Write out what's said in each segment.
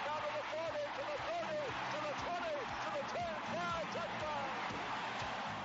down to the 40, to the 30, to the 20, to the 10, 5, touchdown.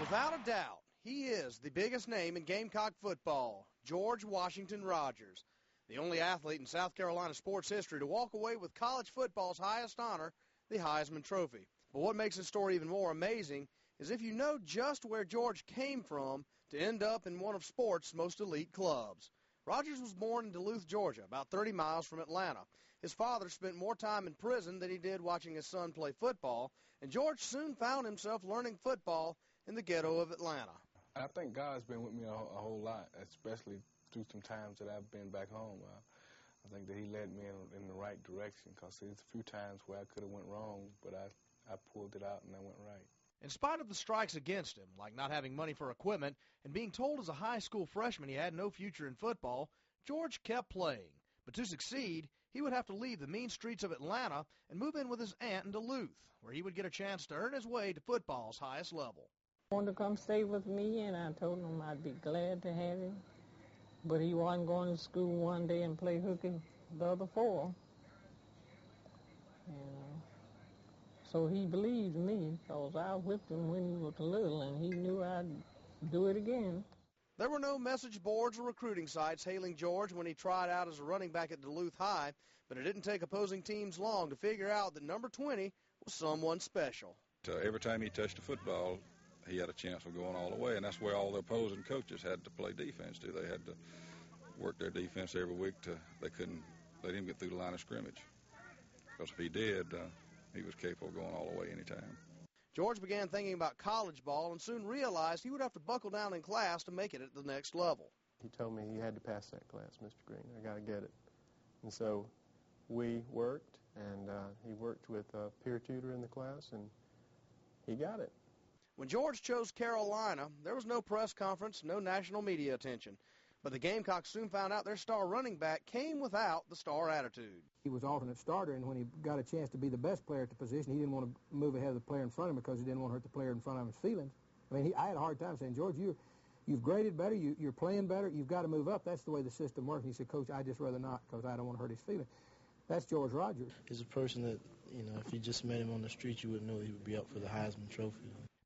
Without a doubt, he is the biggest name in Gamecock football, George Washington Rogers, the only athlete in South Carolina sports history to walk away with college football's highest honor, the Heisman Trophy. But what makes his story even more amazing is if you know just where George came from to end up in one of sports' most elite clubs. Rogers was born in Duluth, Georgia, about 30 miles from Atlanta. His father spent more time in prison than he did watching his son play football, and George soon found himself learning football in the ghetto of Atlanta. I think God's been with me a whole lot, especially through some times that I've been back home. I think that he led me in the right direction, because there's a few times where I could have went wrong, but I pulled it out and I went right. In spite of the strikes against him, like not having money for equipment and being told as a high school freshman he had no future in football, George kept playing. But to succeed, he would have to leave the mean streets of Atlanta and move in with his aunt in Duluth, where he would get a chance to earn his way to football's highest level. He wanted to come stay with me, and I told him I'd be glad to have him. But he wasn't going to school one day and play hooky the other 4. So he believed me, because I whipped him when he was little, and he knew I'd do it again. There were no message boards or recruiting sites hailing George when he tried out as a running back at Duluth High, but it didn't take opposing teams long to figure out that number 20 was someone special. Every time he touched the football, he had a chance of going all the way, and that's where all the opposing coaches had to play defense too. They had to work their defense every week. They couldn't let him get through the line of scrimmage, because if he did, he was capable of going all the way anytime. George began thinking about college ball and soon realized he would have to buckle down in class to make it at the next level. He told me he had to pass that class, Mr. Green. I got to get it. And so we worked, and he worked with a peer tutor in the class, and he got it. When George chose Carolina, there was no press conference, no national media attention. But the Gamecocks soon found out their star running back came without the star attitude. He was alternate starter, and when he got a chance to be the best player at the position, he didn't want to move ahead of the player in front of him because he didn't want to hurt the player in front of his feelings. I mean, I had a hard time saying, George, you've graded better, you're playing better, you've got to move up. That's the way the system works. And he said, Coach, I'd just rather not, because I don't want to hurt his feelings. That's George Rogers. He's a person that, if you just met him on the street, you wouldn't know he would be up for the Heisman Trophy.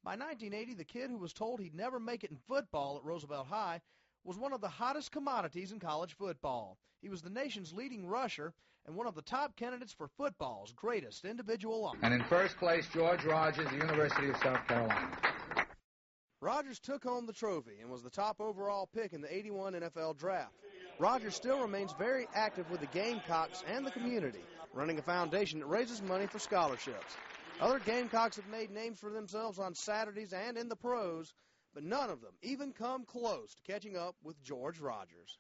By 1980, the kid who was told he'd never make it in football at Roosevelt High was one of the hottest commodities in college football. He was the nation's leading rusher and one of the top candidates for football's greatest individual honor. And in first place, George Rogers, the University of South Carolina. Rogers took home the trophy and was the top overall pick in the '81 NFL Draft. Rogers still remains very active with the Gamecocks and the community, running a foundation that raises money for scholarships. Other Gamecocks have made names for themselves on Saturdays and in the pros, but none of them even come close to catching up with George Rogers.